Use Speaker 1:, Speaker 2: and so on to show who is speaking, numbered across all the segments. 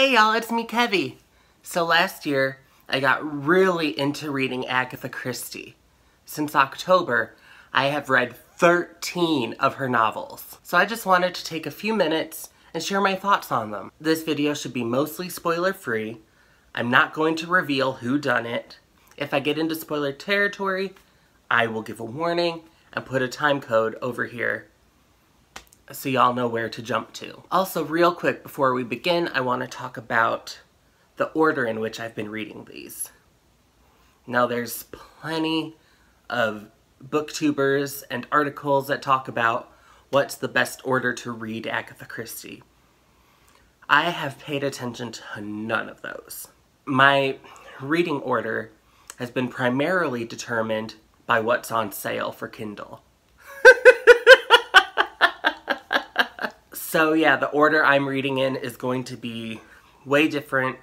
Speaker 1: Hey y'all, it's me, Kevvie. So last year, I got really into reading Agatha Christie. Since October, I have read 13 of her novels. So I just wanted to take a few minutes and share my thoughts on them. This video should be mostly spoiler-free. I'm not going to reveal who done it. If I get into spoiler territory, I will give a warning and put a time code over here so y'all know where to jump to. Also, real quick before we begin, I want to talk about the order in which I've been reading these. Now, there's plenty of booktubers and articles that talk about what's the best order to read Agatha Christie. I have paid attention to none of those. My reading order has been primarily determined by what's on sale for Kindle. So yeah, the order I'm reading in is going to be way different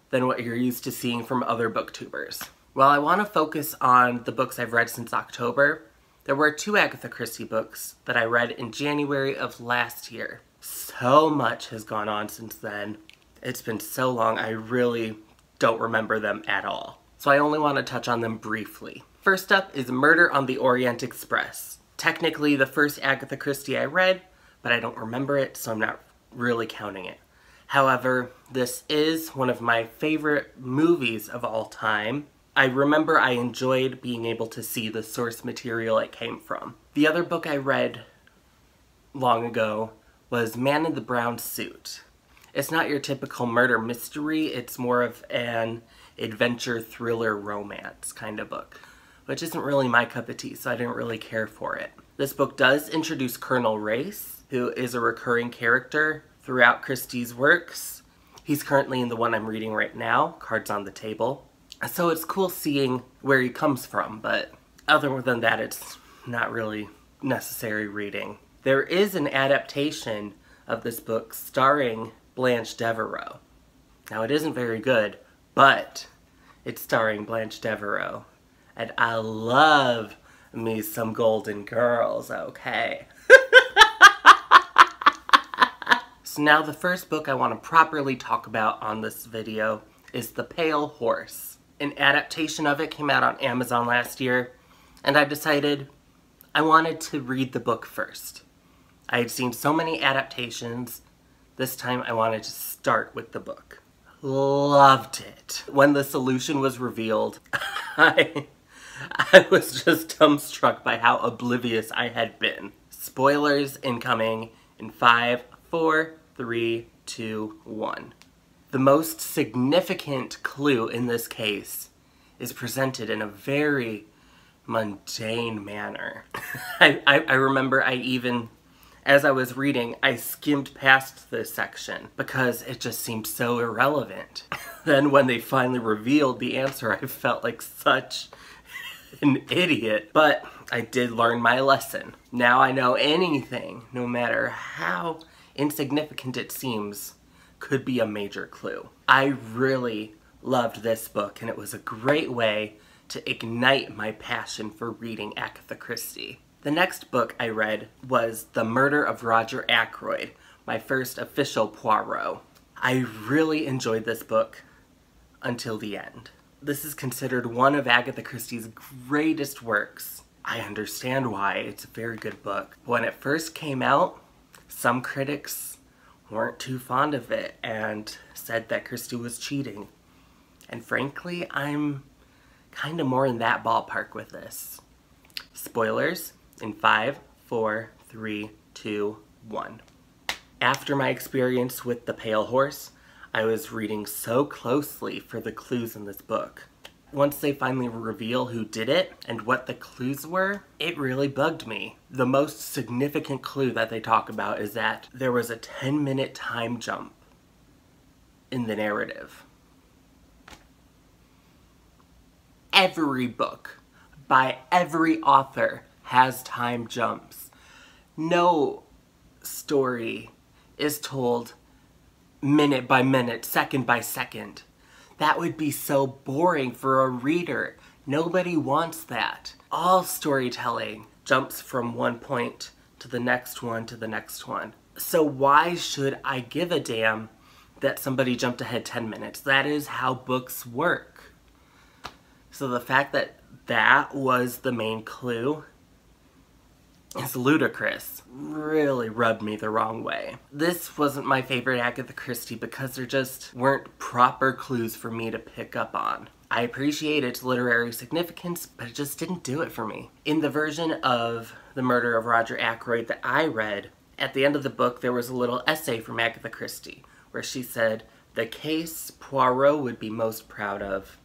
Speaker 1: than what you're used to seeing from other booktubers. While I want to focus on the books I've read since October, there were 2 Agatha Christie books that I read in January of last year. So much has gone on since then. It's been so long, I really don't remember them at all. So I only want to touch on them briefly. First up is Murder on the Orient Express. Technically the first Agatha Christie I read, but I don't remember it, so I'm not really counting it. However, this is one of my favorite movies of all time. I remember I enjoyed being able to see the source material it came from. The other book I read long ago was Man in the Brown Suit. It's not your typical murder mystery, it's more of an adventure thriller romance kind of book, which isn't really my cup of tea, so I didn't really care for it. This book does introduce Colonel Race, who is a recurring character throughout Christie's works. He's currently in the one I'm reading right now, Cards on the Table. So it's cool seeing where he comes from, but other than that, it's not really necessary reading. There is an adaptation of this book starring Blanche Devereaux. Now, it isn't very good, but it's starring Blanche Devereaux. And I love me some Golden Girls, okay? So now the first book I want to properly talk about on this video is The Pale Horse. An adaptation of it came out on Amazon last year, and I decided I wanted to read the book first. I had seen so many adaptations, this time I wanted to start with the book. Loved it. When the solution was revealed, I was just dumbstruck by how oblivious I had been. Spoilers incoming in 5, 4, 3, 2, 1. The most significant clue in this case is presented in a very mundane manner. I remember as I was reading, I skimmed past this section because it just seemed so irrelevant. Then when they finally revealed the answer, I felt like such an idiot. But I did learn my lesson. Now I know anything, no matter how insignificant it seems, could be a major clue. I really loved this book, and it was a great way to ignite my passion for reading Agatha Christie. The next book I read was The Murder of Roger Ackroyd, my first official Poirot. I really enjoyed this book until the end. This is considered one of Agatha Christie's greatest works. I understand why, it's a very good book. When it first came out, some critics weren't too fond of it and said that Christie was cheating. And frankly, I'm kind of more in that ballpark with this. Spoilers in 5, 4, 3, 2, 1. After my experience with The Pale Horse, I was reading so closely for the clues in this book. Once they finally reveal who did it and what the clues were, it really bugged me. The most significant clue that they talk about is that there was a 10-minute time jump in the narrative. Every book by every author has time jumps. No story is told minute by minute, second by second. That would be so boring for a reader. Nobody wants that. All storytelling jumps from one point to the next one to the next one. So why should I give a damn that somebody jumped ahead 10 minutes. That is how books work. So the fact that that was the main clue is ludicrous. Really rubbed me the wrong way. This wasn't my favorite Agatha Christie because there just weren't proper clues for me to pick up on. I appreciate its literary significance, but it just didn't do it for me. In the version of The Murder of Roger Ackroyd that I read, at the end of the book there was a little essay from Agatha Christie where she said, the case Poirot would be most proud of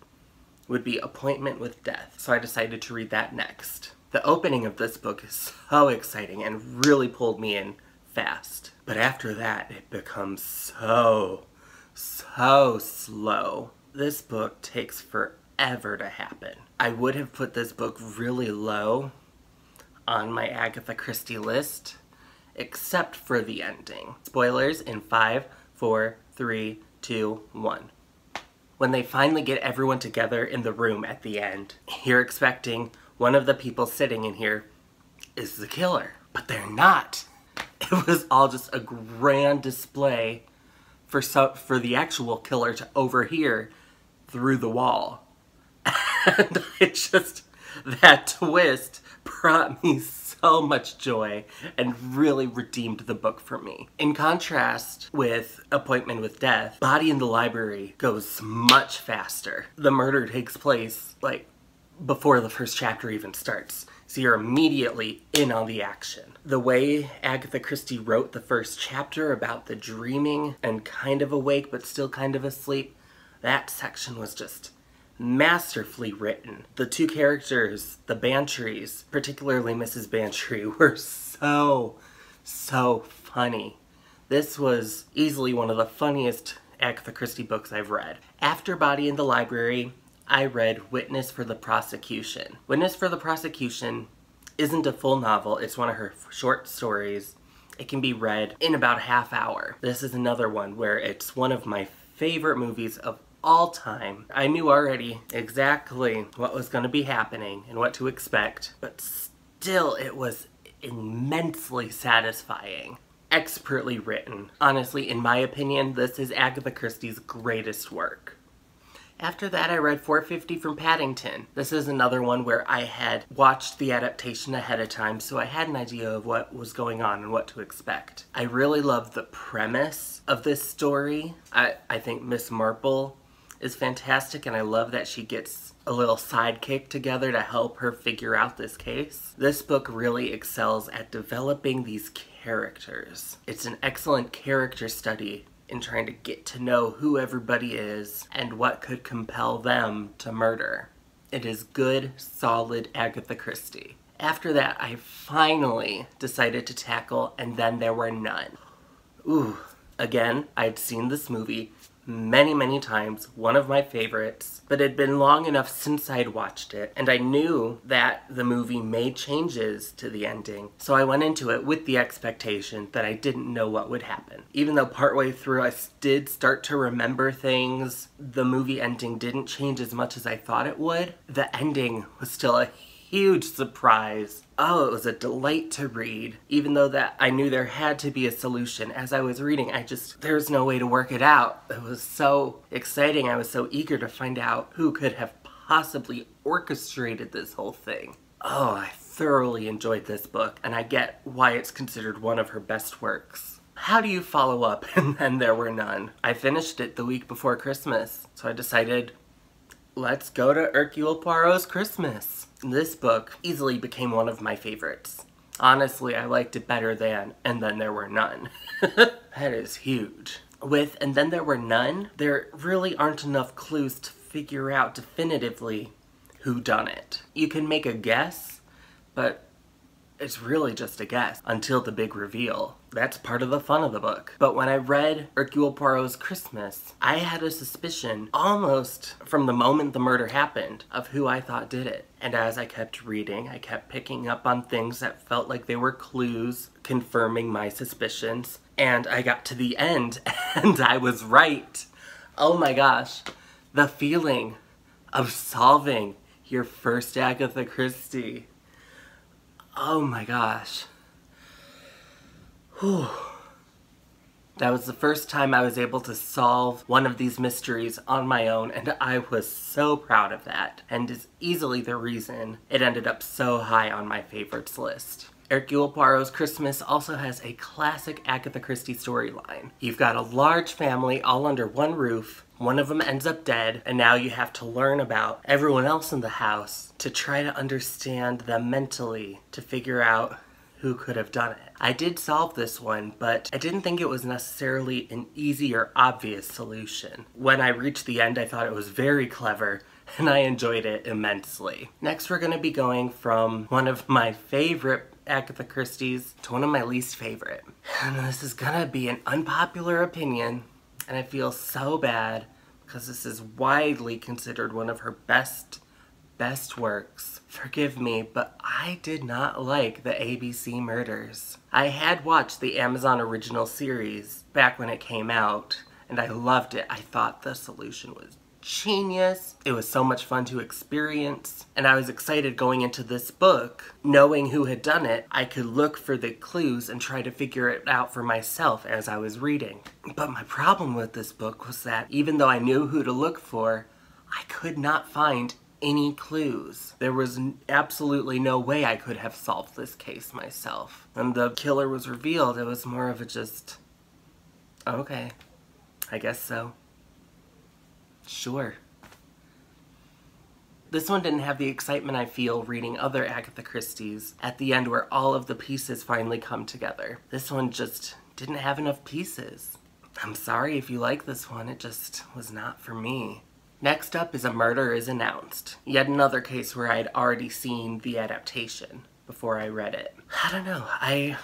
Speaker 1: would be Appointment with Death. So I decided to read that next. The opening of this book is so exciting and really pulled me in fast. But after that, it becomes so slow. This book takes forever to happen. I would have put this book really low on my Agatha Christie list, except for the ending. Spoilers in 5, 4, 3, 2, 1. When they finally get everyone together in the room at the end, you're expecting one of the people sitting in here is the killer, but they're not. It was all just a grand display for the actual killer to overhear through the wall. And that twist brought me so much joy and really redeemed the book for me. In contrast with Appointment with Death, Body in the Library goes much faster. The murder takes place, like, before the first chapter even starts, so you're immediately in on the action. The way Agatha Christie wrote the first chapter about the dreaming and kind of awake but still kind of asleep, that section was just masterfully written. The two characters, the Bantries, particularly Mrs. Bantry, were so funny. This was easily one of the funniest Agatha Christie books I've read. After Body in the Library, I read Witness for the Prosecution. Witness for the Prosecution isn't a full novel, it's one of her short stories. It can be read in about a half hour. This is another one where it's one of my favorite movies of all time. I knew already exactly what was going to be happening and what to expect, but still it was immensely satisfying. Expertly written. Honestly, in my opinion, this is Agatha Christie's greatest work. After that, I read 450 from Paddington. This is another one where I had watched the adaptation ahead of time, so I had an idea of what was going on and what to expect. I really love the premise of this story. I think Miss Marple is fantastic, and I love that she gets a little sidekick together to help her figure out this case. This book really excels at developing these characters. It's an excellent character study in trying to get to know who everybody is and what could compel them to murder. It is good, solid Agatha Christie. After that, I finally decided to tackle And Then There Were None. Ooh, again, I'd seen this movie many times, one of my favorites, but it had been long enough since I'd watched it, and I knew that the movie made changes to the ending, so I went into it with the expectation that I didn't know what would happen. Even though partway through I did start to remember things, the movie ending didn't change as much as I thought it would. The ending was still a huge surprise. Oh, it was a delight to read. Even though that I knew there had to be a solution. As I was reading, there's no way to work it out. It was so exciting. I was so eager to find out who could have possibly orchestrated this whole thing. Oh, I thoroughly enjoyed this book, and I get why it's considered one of her best works. How do you follow up And Then There Were None? I finished it the week before Christmas, so I decided, let's go to Hercule Poirot's Christmas. This book easily became one of my favorites. Honestly, I liked it better than And Then There Were None. That is huge. With And Then There Were None, there really aren't enough clues to figure out definitively who done it. You can make a guess, but it's really just a guess until the big reveal. That's part of the fun of the book. But when I read Hercule Poirot's Christmas, I had a suspicion almost from the moment the murder happened of who I thought did it. And as I kept reading, I kept picking up on things that felt like they were clues confirming my suspicions. And I got to the end and I was right. Oh my gosh. The feeling of solving your first Agatha Christie. Oh my gosh. Whew. That was the first time I was able to solve one of these mysteries on my own, and I was so proud of that, and is easily the reason it ended up so high on my favorites list. Hercule Poirot's Christmas also has a classic Agatha Christie storyline. You've got a large family all under one roof, one of them ends up dead, and now you have to learn about everyone else in the house to try to understand them mentally, to figure out who could have done it. I did solve this one, but I didn't think it was necessarily an easy or obvious solution. When I reached the end, I thought it was very clever, and I enjoyed it immensely. Next, we're going to be going from one of my favorite Agatha Christie's to one of my least favorite. And this is gonna be an unpopular opinion, and I feel so bad because this is widely considered one of her best works. Forgive me, but I did not like the ABC murders. I had watched the Amazon original series back when it came out, and I loved it. I thought the solution was genius. It was so much fun to experience, and I was excited going into this book. Knowing who had done it, I could look for the clues and try to figure it out for myself as I was reading. But my problem with this book was that even though I knew who to look for, I could not find any clues. There was absolutely no way I could have solved this case myself. When the killer was revealed, it was more of a just, okay, I guess so. Sure. This one didn't have the excitement I feel reading other Agatha Christie's at the end where all of the pieces finally come together. This one just didn't have enough pieces. I'm sorry if you like this one, it just was not for me. Next up is A Murder is Announced. Yet another case where I'd already seen the adaptation before I read it. I don't know, I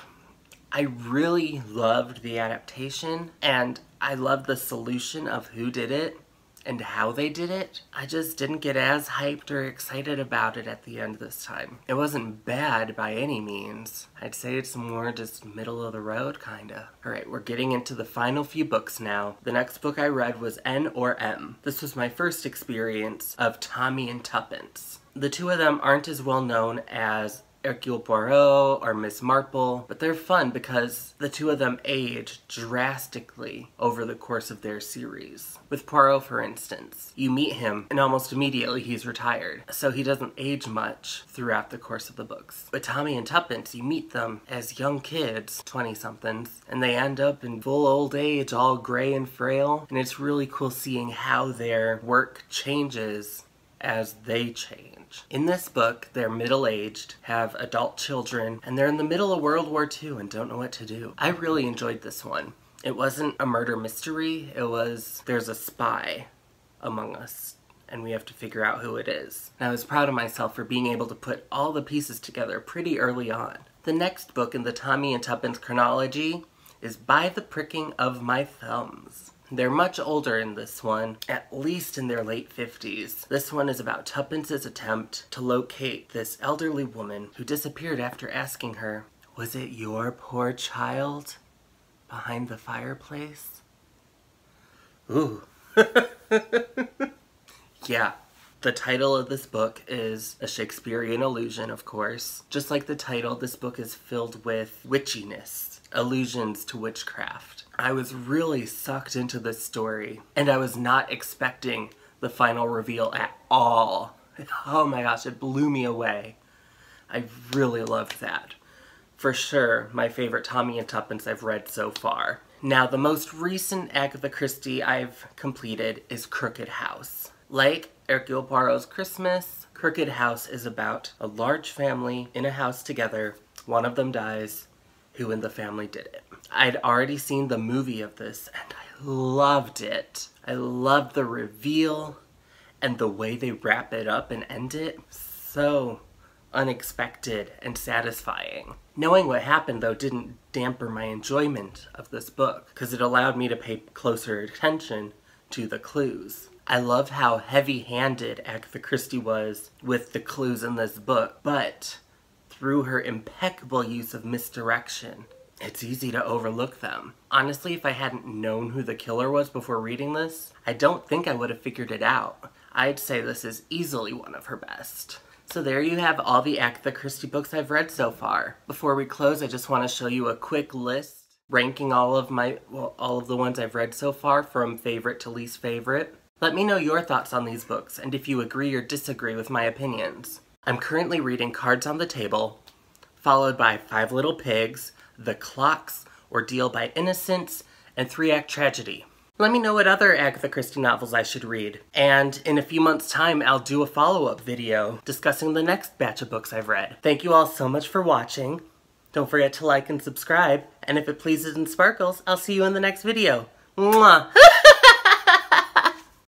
Speaker 1: really loved the adaptation, and I loved the solution of who did it and how they did it. I just didn't get as hyped or excited about it at the end this time. It wasn't bad by any means. I'd say it's more just middle of the road, kinda. Alright, we're getting into the final few books now. The next book I read was N or M. This was my first experience of Tommy and Tuppence. The two of them aren't as well known as Hercule Poirot or Miss Marple, but they're fun because the two of them age drastically over the course of their series. With Poirot, for instance, you meet him and almost immediately he's retired, so he doesn't age much throughout the course of the books. With Tommy and Tuppence, you meet them as young kids, 20-somethings, and they end up in full old age, all gray and frail, and it's really cool seeing how their work changes as they change. In this book, they're middle-aged, have adult children, and they're in the middle of World War II and don't know what to do. I really enjoyed this one. It wasn't a murder mystery, it was, there's a spy among us, and we have to figure out who it is. And I was proud of myself for being able to put all the pieces together pretty early on. The next book in the Tommy and Tuppence chronology is By the Pricking of My Thumbs. They're much older in this one, at least in their late 50s. This one is about Tuppence's attempt to locate this elderly woman who disappeared after asking her, "Was it your poor child behind the fireplace?" Ooh. Yeah. The title of this book is a Shakespearean allusion, of course. Just like the title, this book is filled with witchiness, allusions to witchcraft. I was really sucked into this story, and I was not expecting the final reveal at all. Oh my gosh, it blew me away. I really loved that. For sure, my favorite Tommy and Tuppence I've read so far. Now, the most recent Agatha Christie I've completed is Crooked House. Like Hercule Poirot's Christmas, Crooked House is about a large family in a house together. One of them dies. Who in the family did it? I'd already seen the movie of this and I loved it. I loved the reveal and the way they wrap it up and end it. So unexpected and satisfying. Knowing what happened though didn't damper my enjoyment of this book because it allowed me to pay closer attention to the clues. I love how heavy-handed Agatha Christie was with the clues in this book, but through her impeccable use of misdirection, it's easy to overlook them. Honestly, if I hadn't known who the killer was before reading this, I don't think I would have figured it out. I'd say this is easily one of her best. So there you have all the Agatha Christie books I've read so far. Before we close, I just want to show you a quick list ranking all of the ones I've read so far from favorite to least favorite. Let me know your thoughts on these books and if you agree or disagree with my opinions. I'm currently reading Cards on the Table, followed by Five Little Pigs, The Clocks, Ordeal by Innocence, and Three-Act Tragedy. Let me know what other Agatha Christie novels I should read. And in a few months' time, I'll do a follow-up video discussing the next batch of books I've read. Thank you all so much for watching. Don't forget to like and subscribe. And if it pleases and sparkles, I'll see you in the next video. Mwah!